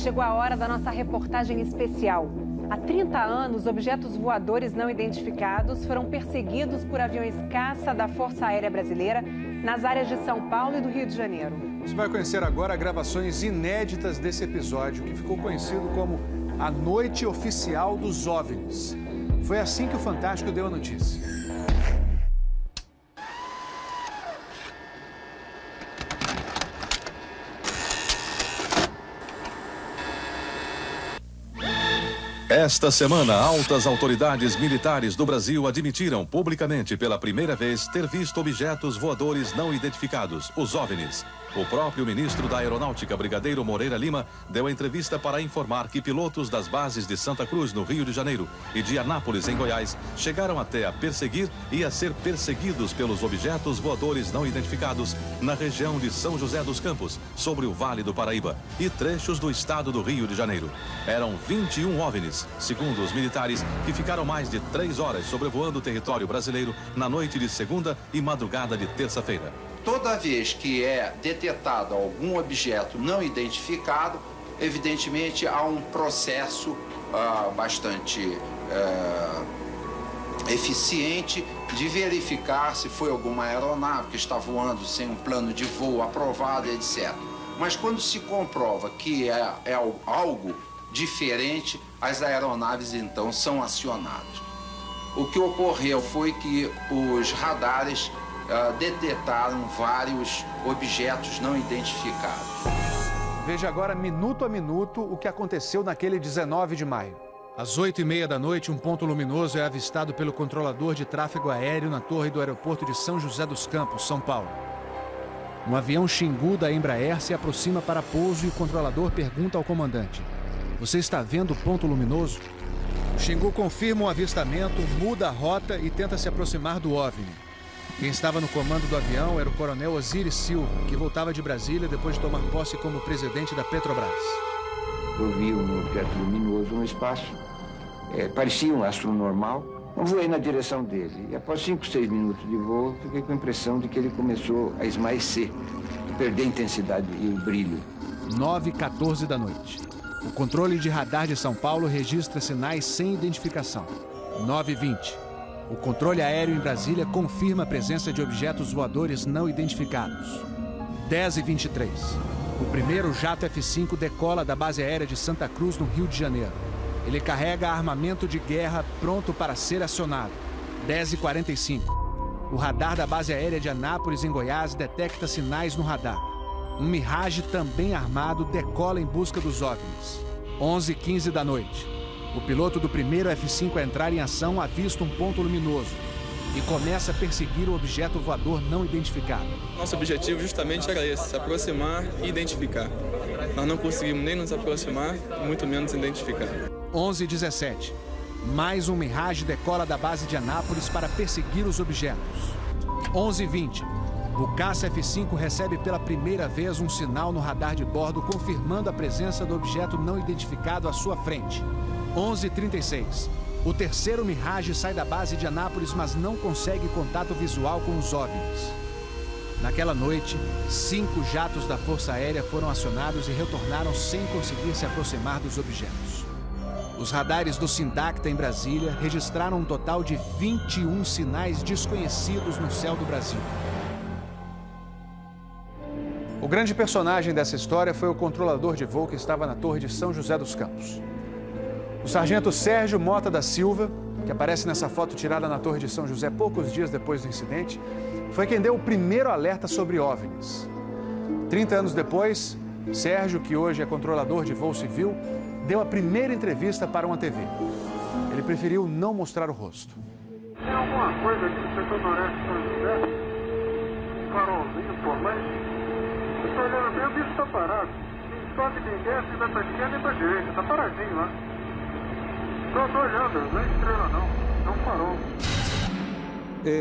Chegou a hora da nossa reportagem especial. Há 30 anos, objetos voadores não identificados foram perseguidos por aviões caça da Força Aérea Brasileira nas áreas de São Paulo e do Rio de Janeiro. Você vai conhecer agora gravações inéditas desse episódio, que ficou conhecido como a Noite Oficial dos OVNIs. Foi assim que o Fantástico deu a notícia. Esta semana, altas autoridades militares do Brasil admitiram publicamente pela primeira vez ter visto objetos voadores não identificados, os OVNIs. O próprio ministro da Aeronáutica, Brigadeiro Moreira Lima, deu a entrevista para informar que pilotos das bases de Santa Cruz, no Rio de Janeiro, e de Anápolis, em Goiás, chegaram até a perseguir e a ser perseguidos pelos objetos voadores não identificados na região de São José dos Campos, sobre o Vale do Paraíba, e trechos do estado do Rio de Janeiro. Eram 21 OVNIs, segundo os militares, que ficaram mais de 3 horas sobrevoando o território brasileiro na noite de segunda e madrugada de terça-feira. Toda vez que é detectado algum objeto não identificado, evidentemente há um processo bastante eficiente de verificar se foi alguma aeronave que está voando sem um plano de voo aprovado, etc. Mas quando se comprova que é algo diferente, as aeronaves então são acionadas. O que ocorreu foi que os radares detectaram vários objetos não identificados. Veja agora, minuto a minuto, o que aconteceu naquele 19 de maio. Às 8h30 da noite, um ponto luminoso é avistado pelo controlador de tráfego aéreo na torre do aeroporto de São José dos Campos, São Paulo. Um avião Xingu da Embraer se aproxima para pouso e o controlador pergunta ao comandante: "Você está vendo o ponto luminoso?" O Xingu confirma o avistamento, muda a rota e tenta se aproximar do OVNI. Quem estava no comando do avião era o coronel Osiris Silva, que voltava de Brasília depois de tomar posse como presidente da Petrobras. Eu vi um objeto luminoso no espaço, parecia um astro normal. Eu voei na direção dele e após 5, 6 minutos de voo, fiquei com a impressão de que ele começou a esmaecer, a perder a intensidade e o brilho. 9h14 da noite. O controle de radar de São Paulo registra sinais sem identificação. 9h20. O controle aéreo em Brasília confirma a presença de objetos voadores não identificados. 10h23. O primeiro jato F-5 decola da base aérea de Santa Cruz, no Rio de Janeiro. Ele carrega armamento de guerra pronto para ser acionado. 10h45. O radar da base aérea de Anápolis, em Goiás, detecta sinais no radar. Um Mirage também armado decola em busca dos OVNIs. 11h15 da noite. O piloto do primeiro F-5 a entrar em ação avista um ponto luminoso e começa a perseguir o objeto voador não identificado. Nosso objetivo justamente era esse, se aproximar e identificar. Nós não conseguimos nem nos aproximar, muito menos identificar. 11h17. Mais um Mirage decola da base de Anápolis para perseguir os objetos. 11h20. O caça F-5 recebe pela primeira vez um sinal no radar de bordo confirmando a presença do objeto não identificado à sua frente. 11h36. O terceiro Mirage sai da base de Anápolis, mas não consegue contato visual com os OVNIs. Naquela noite, 5 jatos da Força Aérea foram acionados e retornaram sem conseguir se aproximar dos objetos. Os radares do Sindacta, em Brasília, registraram um total de 21 sinais desconhecidos no céu do Brasil. O grande personagem dessa história foi o controlador de voo que estava na torre de São José dos Campos. O sargento Sérgio Mota da Silva, que aparece nessa foto tirada na torre de São José poucos dias depois do incidente, foi quem deu o primeiro alerta sobre OVNIs. 30 anos depois, Sérgio, que hoje é controlador de voo civil, deu a primeira entrevista para uma TV. Ele preferiu não mostrar o rosto. Tem alguma coisa aqui no setor noreste de São José? Um farolzinho por lá? Eu estou olhando bem, o bicho está parado. Tem toque de desce, vai para a esquerda e para a direita. Está paradinho lá. Estou olhando, não é estrela não. É um farol.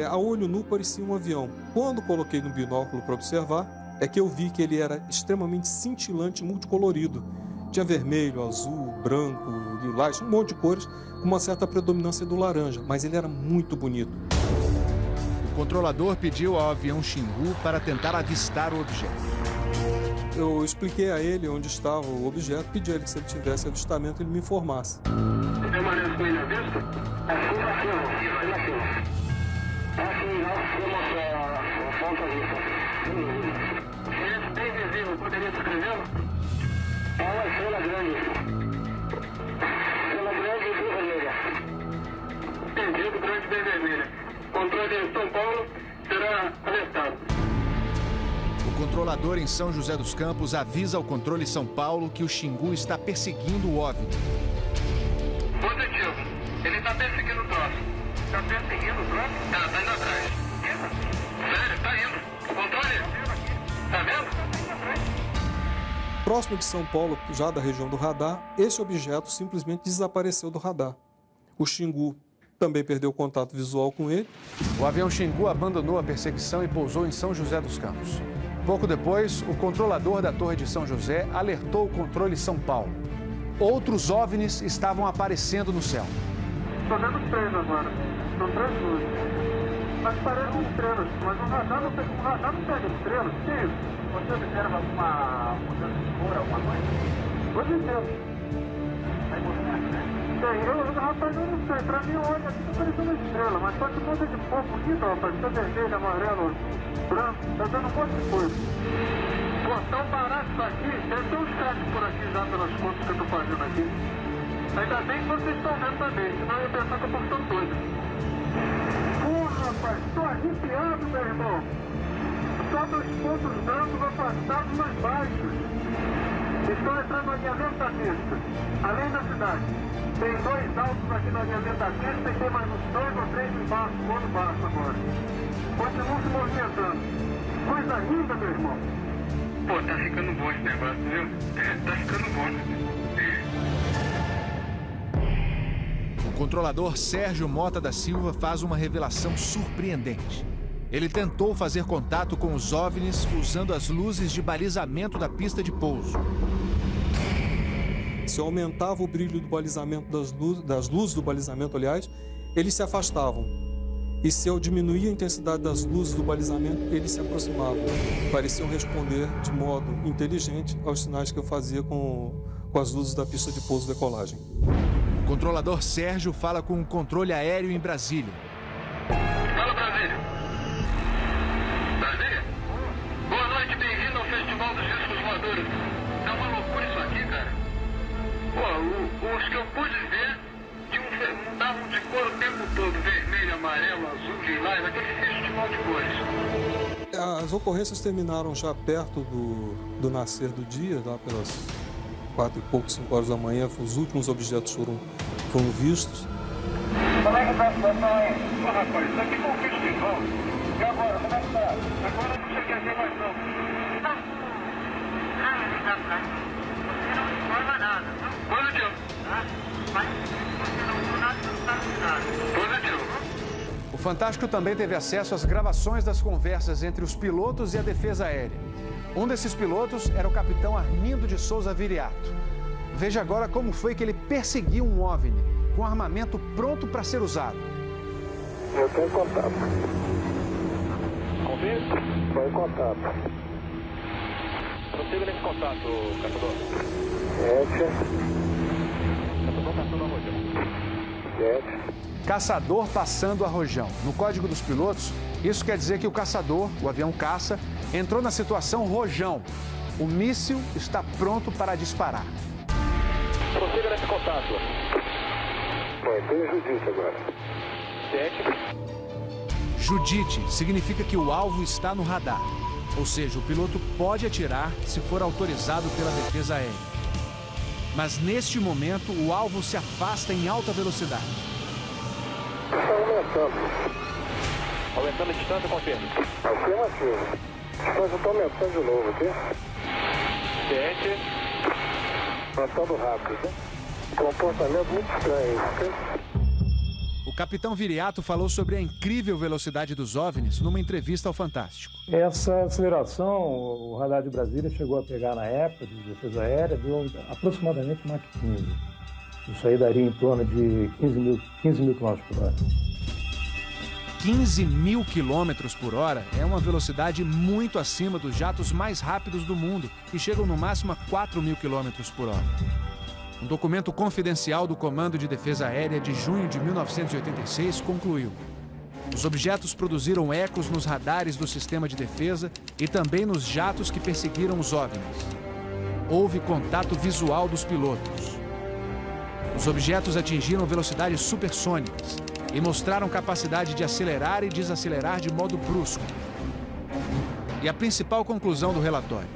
A olho nu parecia um avião. Quando coloquei no binóculo para observar, é que eu vi que ele era extremamente cintilante, multicolorido. Tinha vermelho, azul, branco, lilás, um monte de cores, com uma certa predominância do laranja, mas ele era muito bonito. O controlador pediu ao avião Xingu para tentar avistar o objeto. Eu expliquei a ele onde estava o objeto, pedi a ele que se ele tivesse avistamento, ele me informasse. Permanece com ele à vista? Aqui, aqui. A ponta vista. Esse bem visível, poderia descrevê-lo? É uma estrela grande. Estrela grande e bem vermelha. Entendido, grande e bem vermelha. Controle em São Paulo será alertado. O controlador em São José dos Campos avisa ao controle São Paulo que o Xingu está perseguindo o OVNI. Positivo. Ele está perseguindo o troço. Está perseguindo o troço? Tá indo atrás. Sério, tá indo. Controle. Tá vendo? Próximo de São Paulo, já da região do radar, esse objeto simplesmente desapareceu do radar. O Xingu também perdeu contato visual com ele. O avião Xingu abandonou a perseguição e pousou em São José dos Campos. Pouco depois, o controlador da Torre de São José alertou o controle São Paulo. Outros OVNIs estavam aparecendo no céu. Estou vendo 3 agora. São 3 luzes. Mas parecem estrelas, mas o radar não pega estrelas. O que é isso? Você observa alguma mudança de cor, alguma coisa? Hoje inteiro. Vai movimento, né? Rapaz, eu não sei. Pra mim, olha, aqui tá parecendo uma estrela, mas só que muda de cor bonito, rapaz. Tá vermelho, amarelo, branco, tá dando um monte de coisa. Pô, tão barato isso aqui, deve ter uns cracks por aqui já pelas contas que eu tô fazendo aqui. Ainda bem que vocês estão vendo também, senão eu ia pensar que eu tô ficando doido. Pô, rapaz, tô arrepiado, meu irmão. Só 2 pontos brancos afastados mais baixos. Estão entrando no alinhamento da pista, além da cidade. Tem 2 altos aqui no alinhamento da pista e tem mais uns 2 ou 3 embaixo, voando baixo agora. Continuam se movimentando. Coisa linda, meu irmão. Pô, tá ficando bom esse negócio, viu? Tá ficando bom. O controlador Sérgio Mota da Silva faz uma revelação surpreendente. Ele tentou fazer contato com os OVNIs usando as luzes de balizamento da pista de pouso. Se eu aumentava o brilho do balizamento das luzes do balizamento, aliás, eles se afastavam. E se eu diminuía a intensidade das luzes do balizamento, eles se aproximavam. Pareciam responder de modo inteligente aos sinais que eu fazia com as luzes da pista de pouso e decolagem. O controlador Sérgio fala com o controle aéreo em Brasília. Fala, Brasília. Brasília? Boa noite, bem-vindo ao Festival dos Discos Voadores. É uma loucura isso aqui, cara. Pô, os que eu pude ver mudavam de cor o tempo todo. Vermelho, amarelo, azul, lilás, aquele festival de cores. As ocorrências terminaram já perto do nascer do dia, lá pelas 4 e pouco, 5 horas da manhã. Os últimos objetos foram vistos. Como é que tá a situação aí? Ô, rapaz, isso aqui foi um festival. E agora, como é que tá? Agora não sei o que é mais não. Não. Não dá pra. Você não informa nada. Positivo. Mas você não viu nada, não sabe nada. Positivo. O Fantástico também teve acesso às gravações das conversas entre os pilotos e a defesa aérea. Um desses pilotos era o capitão Armindo de Souza Viriato. Veja agora como foi que ele perseguiu um OVNI com armamento pronto para ser usado. Eu estou em contato. Confirma? Estou em contato. Prossiga nesse contato, caçador. 7. Caçador passando a rojão. 7. Caçador passando a rojão. No código dos pilotos, isso quer dizer que o caçador, o avião caça, entrou na situação rojão. O míssil está pronto para disparar. Prossiga nesse contato. Bom, tem o Judite agora. 7. Judite significa que o alvo está no radar. Ou seja, o piloto pode atirar se for autorizado pela defesa aérea. Mas neste momento, o alvo se afasta em alta velocidade. Está aumentando. Aumentando a distância, confirma. Afirmativo. A distância está aumentando de novo aqui. 7. Aumentando rápido, né? Comportamento muito estranho, ok? O capitão Viriato falou sobre a incrível velocidade dos OVNIs numa entrevista ao Fantástico. Essa aceleração, o radar de Brasília chegou a pegar na época de defesa aérea, deu aproximadamente Mach 15. Isso aí daria em torno de 15 mil km por hora. 15 mil quilômetros por hora é uma velocidade muito acima dos jatos mais rápidos do mundo, que chegam no máximo a 4 mil quilômetros por hora. Um documento confidencial do Comando de Defesa Aérea de junho de 1986 concluiu: os objetos produziram ecos nos radares do sistema de defesa e também nos jatos que perseguiram os OVNIs. Houve contato visual dos pilotos. Os objetos atingiram velocidades supersônicas e mostraram capacidade de acelerar e desacelerar de modo brusco. E a principal conclusão do relatório: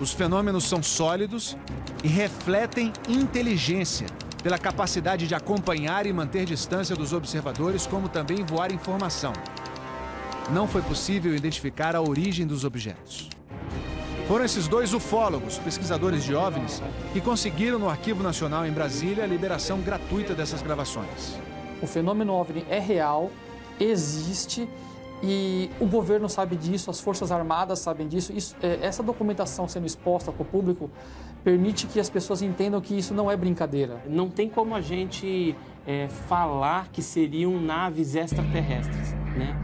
os fenômenos são sólidos e refletem inteligência pela capacidade de acompanhar e manter distância dos observadores, como também voar informação. Não foi possível identificar a origem dos objetos. Foram esses dois ufólogos, pesquisadores de OVNIs, que conseguiram no Arquivo Nacional em Brasília a liberação gratuita dessas gravações. O fenômeno OVNI é real, existe, e o governo sabe disso, as Forças Armadas sabem disso. Essa documentação sendo exposta para o público permite que as pessoas entendam que isso não é brincadeira. Não tem como a gente falar que seriam naves extraterrestres, né?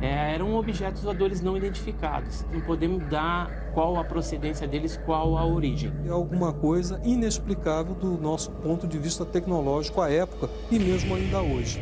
Eram objetos voadores não identificados. Não podemos dar qual a procedência deles, qual a origem. É alguma coisa inexplicável do nosso ponto de vista tecnológico à época e mesmo ainda hoje.